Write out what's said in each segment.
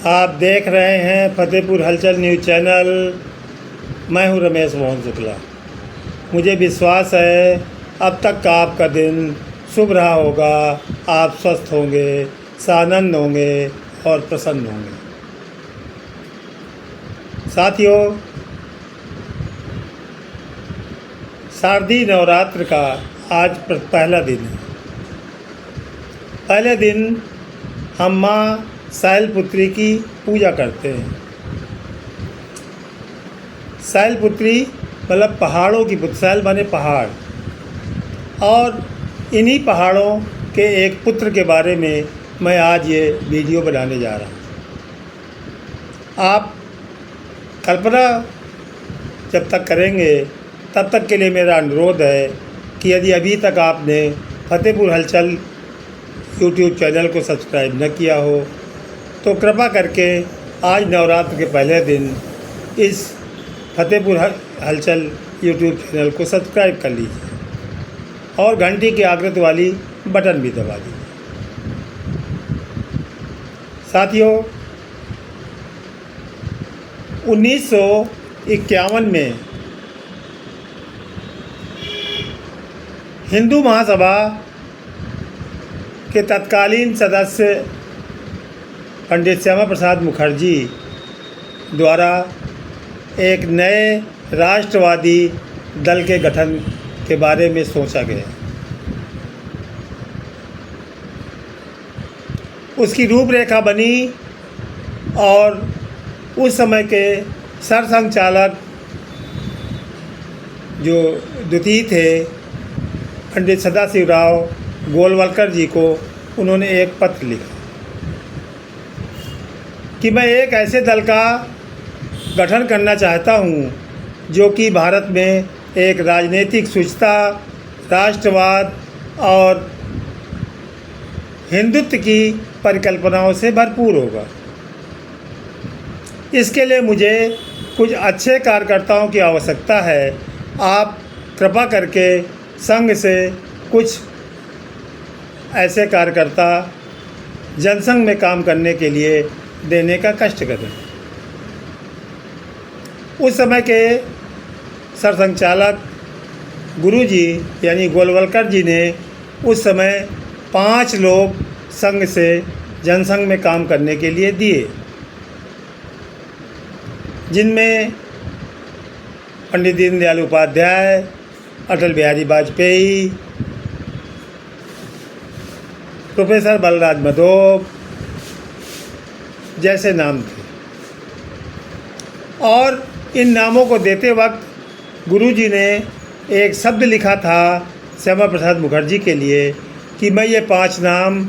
आप देख रहे हैं फतेहपुर हलचल न्यूज़ चैनल। मैं हूं रमेश मोहन शुक्ला। मुझे विश्वास है अब तक का आपका दिन शुभ रहा होगा। आप स्वस्थ होंगे, सानंद होंगे और प्रसन्न होंगे। साथियों, शारदीय नवरात्र का आज पहला दिन है। पहले दिन हम माँ शैलपुत्री की पूजा करते हैं। शैलपुत्री मतलब पहाड़ों की पुत्र। शैल माने पहाड़, और इन्हीं पहाड़ों के एक पुत्र के बारे में मैं आज ये वीडियो बनाने जा रहा हूँ। आप कल्पना जब तक करेंगे तब तक के लिए मेरा अनुरोध है कि यदि अभी तक आपने फतेहपुर हलचल यूट्यूब चैनल को सब्सक्राइब न किया हो तो कृपा करके आज नवरात्र के पहले दिन इस फतेहपुर हलचल यूट्यूब चैनल को सब्सक्राइब कर लीजिए और घंटी की आकृति वाली बटन भी दबा दीजिए। साथियों, 1951 में हिंदू महासभा के तत्कालीन सदस्य पंडित श्यामा प्रसाद मुखर्जी द्वारा एक नए राष्ट्रवादी दल के गठन के बारे में सोचा गया। उसकी रूपरेखा बनी और उस समय के सरसंघचालक जो द्वितीय थे पंडित सदाशिवराव गोलवलकर जी को उन्होंने एक पत्र लिखा कि मैं एक ऐसे दल का गठन करना चाहता हूं जो कि भारत में एक राजनीतिक शुचिता, राष्ट्रवाद और हिंदुत्व की परिकल्पनाओं से भरपूर होगा। इसके लिए मुझे कुछ अच्छे कार्यकर्ताओं की आवश्यकता है। आप कृपा करके संघ से कुछ ऐसे कार्यकर्ता जनसंघ में काम करने के लिए देने का कष्ट करें। उस समय के सरसंघचालक गुरुजी यानी गोलवलकर जी ने उस समय 5 लोग संघ से जनसंघ में काम करने के लिए दिए, जिनमें पंडित दीनदयाल उपाध्याय, अटल बिहारी वाजपेयी, प्रोफेसर बलराज मधोक जैसे नाम थे। और इन नामों को देते वक्त गुरुजी ने एक शब्द लिखा था श्यामा प्रसाद मुखर्जी के लिए कि मैं ये 5 नाम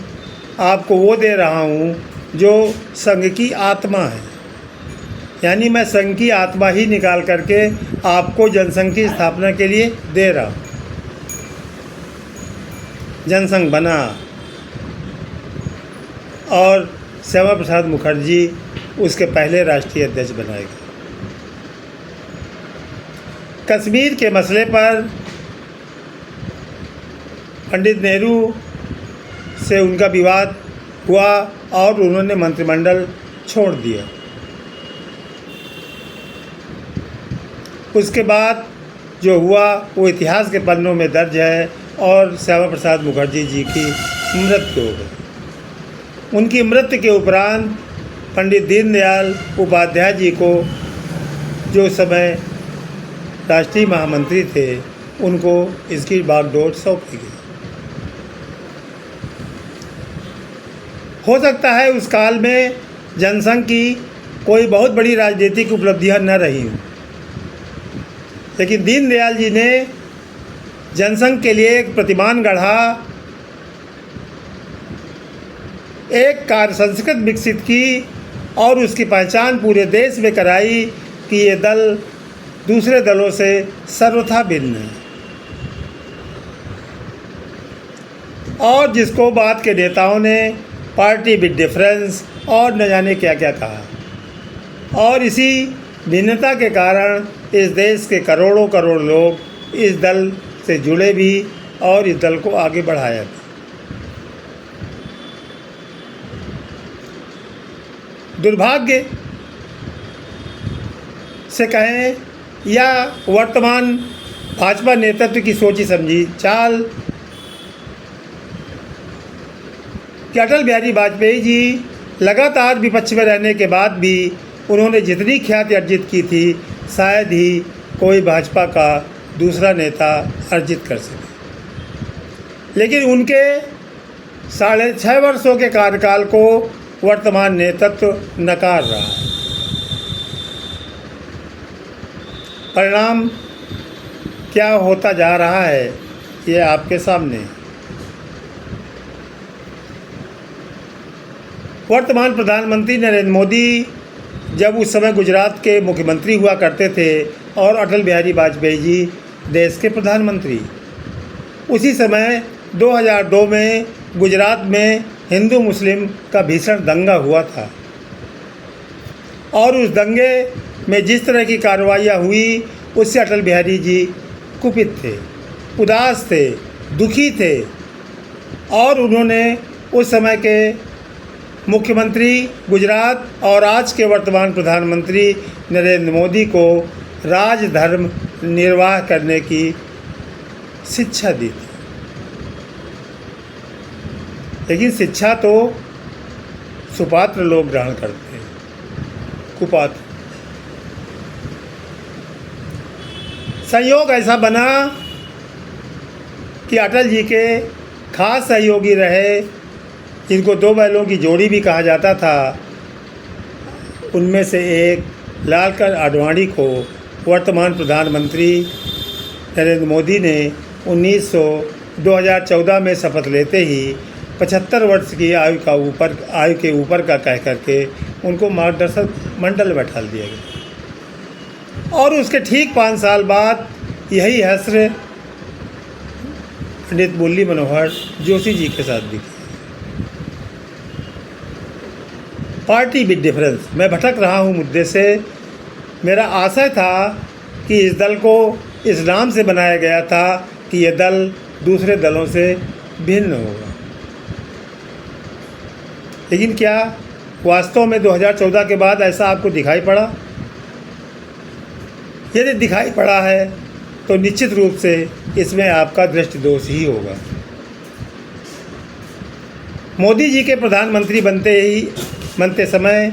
आपको वो दे रहा हूँ जो संघ की आत्मा है। यानी मैं संघ की आत्मा ही निकाल करके आपको जनसंघ की स्थापना के लिए दे रहा हूँ। जनसंघ बना और श्यामा प्रसाद मुखर्जी उसके पहले राष्ट्रीय अध्यक्ष बनाए गए। कश्मीर के मसले पर पंडित नेहरू से उनका विवाद हुआ और उन्होंने मंत्रिमंडल छोड़ दिया। उसके बाद जो हुआ वो इतिहास के पन्नों में दर्ज है और श्यामा प्रसाद मुखर्जी जी की मृत्यु हो गई। उनकी मृत्यु के उपरांत पंडित दीनदयाल उपाध्याय जी को जो समय राष्ट्रीय महामंत्री थे उनको इसकी बागडोर सौंपी गई। हो सकता है उस काल में जनसंघ की कोई बहुत बड़ी राजनीतिक उपलब्धियां न रही हों, लेकिन दीनदयाल जी ने जनसंघ के लिए एक प्रतिमान गढ़ा, एक कार्य संस्कृति विकसित की और उसकी पहचान पूरे देश में कराई कि ये दल दूसरे दलों से सर्वथा भिन्न है। और जिसको बाद के नेताओं ने पार्टी विद डिफरेंस और न जाने क्या क्या कहा। और इसी भिन्नता के कारण इस देश के करोड़ों करोड़ लोग इस दल से जुड़े भी और इस दल को आगे बढ़ाया भी। दुर्भाग्य से कहें या वर्तमान भाजपा नेतृत्व की सोची समझी चाल कि अटल बिहारी वाजपेयी जी लगातार विपक्ष में रहने के बाद भी उन्होंने जितनी ख्याति अर्जित की थी शायद ही कोई भाजपा का दूसरा नेता अर्जित कर सके। लेकिन उनके 6.5 वर्षों के कार्यकाल को वर्तमान नेतृत्व नकार रहा है। परिणाम क्या होता जा रहा है ये आपके सामने है। वर्तमान प्रधानमंत्री नरेंद्र मोदी जब उस समय गुजरात के मुख्यमंत्री हुआ करते थे और अटल बिहारी वाजपेयी जी देश के प्रधानमंत्री, उसी समय 2002 में गुजरात में हिंदू मुस्लिम का भीषण दंगा हुआ था और उस दंगे में जिस तरह की कार्रवाइयाँ हुई उससे अटल बिहारी जी कुपित थे, उदास थे, दुखी थे और उन्होंने उस समय के मुख्यमंत्री गुजरात और आज के वर्तमान प्रधानमंत्री नरेंद्र मोदी को राजधर्म निर्वाह करने की शिक्षा दी थी। लेकिन शिक्षा तो सुपात्र लोग ग्रहण करते हैं, कुपात्र। संयोग ऐसा बना कि अटल जी के खास सहयोगी रहे, जिनको 2 बैलों की जोड़ी भी कहा जाता था, उनमें से एक लालकृष्ण आडवाणी को वर्तमान प्रधानमंत्री नरेंद्र मोदी ने 2014 में शपथ लेते ही 75 वर्ष की आयु के ऊपर का कह करके उनको मार्गदर्शक मंडल में बैठा दिया गया। और उसके ठीक 5 साल बाद यही हश्र पंडित मुरली मनोहर जोशी जी के साथ भी किया। Party with difference. मैं भटक रहा हूँ मुद्दे से। मेरा आशय था कि इस दल को इस नाम से बनाया गया था कि यह दल दूसरे दलों से भिन्न होगा। लेकिन क्या वास्तव में 2014 के बाद ऐसा आपको दिखाई पड़ा? यदि दिखाई पड़ा है तो निश्चित रूप से इसमें आपका दृष्टिदोष ही होगा। मोदी जी के प्रधानमंत्री बनते समय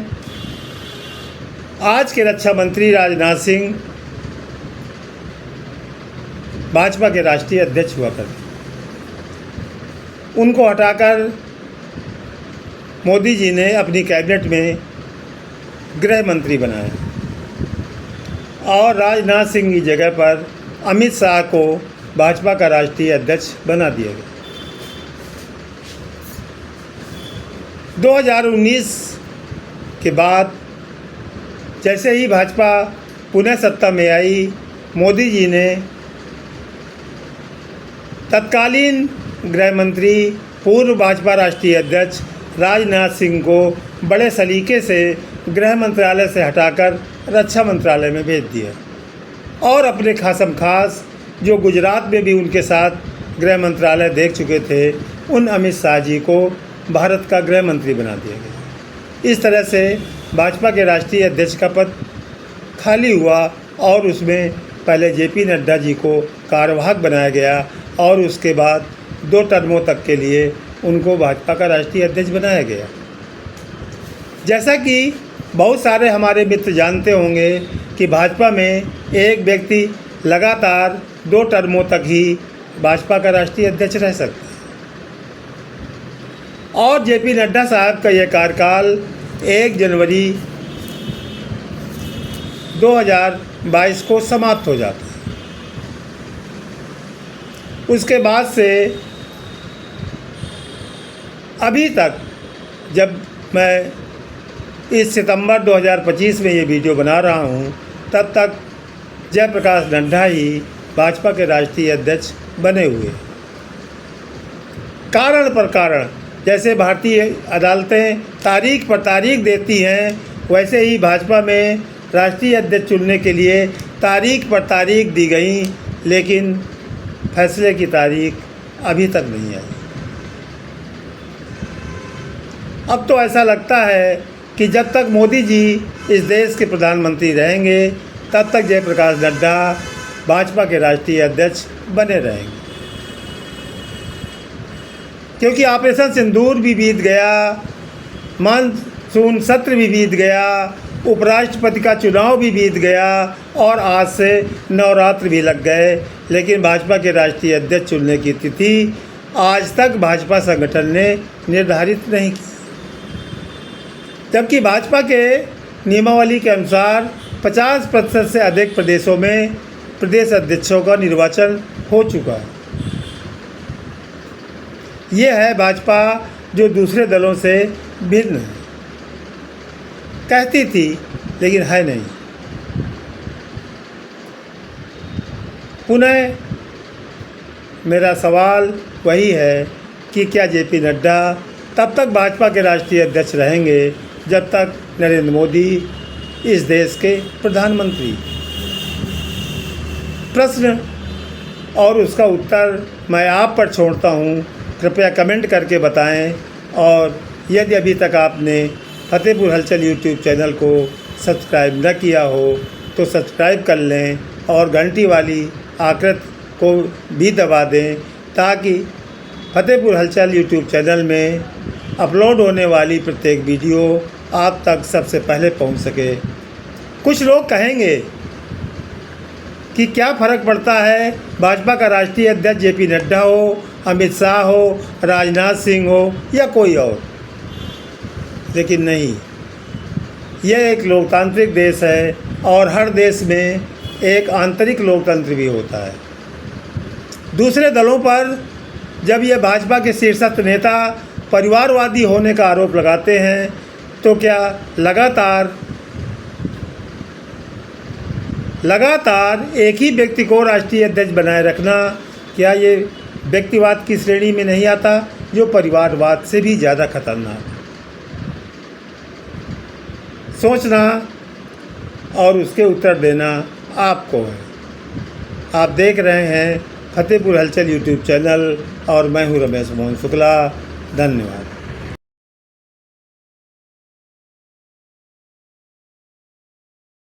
आज के रक्षा मंत्री राजनाथ सिंह भाजपा के राष्ट्रीय अध्यक्ष हुआ करते, उनको हटाकर मोदी जी ने अपनी कैबिनेट में गृह मंत्री बनाया और राजनाथ सिंह की जगह पर अमित शाह को भाजपा का राष्ट्रीय अध्यक्ष बना दिया गया। 2019 के बाद जैसे ही भाजपा पुनः सत्ता में आई, मोदी जी ने तत्कालीन गृह मंत्री पूर्व भाजपा राष्ट्रीय अध्यक्ष राजनाथ सिंह को बड़े सलीके से गृह मंत्रालय से हटाकर रक्षा मंत्रालय में भेज दिया और अपने खासम खास जो गुजरात में भी उनके साथ गृह मंत्रालय देख चुके थे, उन अमित शाह जी को भारत का गृह मंत्री बना दिया गया। इस तरह से भाजपा के राष्ट्रीय अध्यक्ष का पद खाली हुआ और उसमें पहले जेपी नड्डा जी को कार्यवाहक बनाया गया और उसके बाद 2 टर्मों तक के लिए उनको भाजपा का राष्ट्रीय अध्यक्ष बनाया गया। जैसा कि बहुत सारे हमारे मित्र जानते होंगे कि भाजपा में एक व्यक्ति लगातार 2 टर्मों तक ही भाजपा का राष्ट्रीय अध्यक्ष रह सकता है और जेपी नड्डा साहब का यह कार्यकाल 1 जनवरी 2022 को समाप्त हो जाता है। उसके बाद से अभी तक, जब मैं इस सितंबर 2025 में ये वीडियो बना रहा हूँ, तब तक जयप्रकाश नड्डा ही भाजपा के राष्ट्रीय अध्यक्ष बने हुए। कारण पर कारण, जैसे भारतीय अदालतें तारीख पर तारीख देती हैं, वैसे ही भाजपा में राष्ट्रीय अध्यक्ष चुनने के लिए तारीख पर तारीख दी गई, लेकिन फैसले की तारीख अभी तक नहीं आई। अब तो ऐसा लगता है कि जब तक मोदी जी इस देश के प्रधानमंत्री रहेंगे तब तक जयप्रकाश नड्डा भाजपा के राष्ट्रीय अध्यक्ष बने रहेंगे। क्योंकि ऑपरेशन सिंदूर भी बीत गया, मानसून सत्र भी बीत गया, उपराष्ट्रपति का चुनाव भी बीत गया और आज से नवरात्र भी लग गए, लेकिन भाजपा के राष्ट्रीय अध्यक्ष चुनने की तिथि आज तक भाजपा संगठन ने निर्धारित नहीं की। जबकि भाजपा के नियमावली के अनुसार 50% से अधिक प्रदेशों में प्रदेश अध्यक्षों का निर्वाचन हो चुका है। ये है भाजपा जो दूसरे दलों से भिन्न है। कहती थी लेकिन है नहीं। पुनः मेरा सवाल वही है कि क्या जेपी नड्डा तब तक भाजपा के राष्ट्रीय अध्यक्ष रहेंगे जब तक नरेंद्र मोदी इस देश के प्रधानमंत्री। प्रश्न और उसका उत्तर मैं आप पर छोड़ता हूँ। कृपया कमेंट करके बताएं और यदि अभी तक आपने फतेहपुर हलचल यूट्यूब चैनल को सब्सक्राइब न किया हो तो सब्सक्राइब कर लें और घंटी वाली आकृति को भी दबा दें ताकि फतेहपुर हलचल यूट्यूब चैनल में अपलोड होने वाली प्रत्येक वीडियो आप तक सबसे पहले पहुंच सके। कुछ लोग कहेंगे कि क्या फ़र्क पड़ता है भाजपा का राष्ट्रीय अध्यक्ष जेपी नड्डा हो, अमित शाह हो, राजनाथ सिंह हो या कोई और। लेकिन नहीं, यह एक लोकतांत्रिक देश है और हर देश में एक आंतरिक लोकतंत्र भी होता है। दूसरे दलों पर जब यह भाजपा के शीर्षस्थ नेता परिवारवादी होने का आरोप लगाते हैं तो क्या लगातार एक ही व्यक्ति को राष्ट्रीय अध्यक्ष बनाए रखना क्या ये व्यक्तिवाद की श्रेणी में नहीं आता, जो परिवारवाद से भी ज़्यादा खतरनाक है। सोचना और उसके उत्तर देना आपको है। आप देख रहे हैं फतेहपुर हलचल यूट्यूब चैनल और मैं हूं रमेश मोहन शुक्ला। धन्यवाद।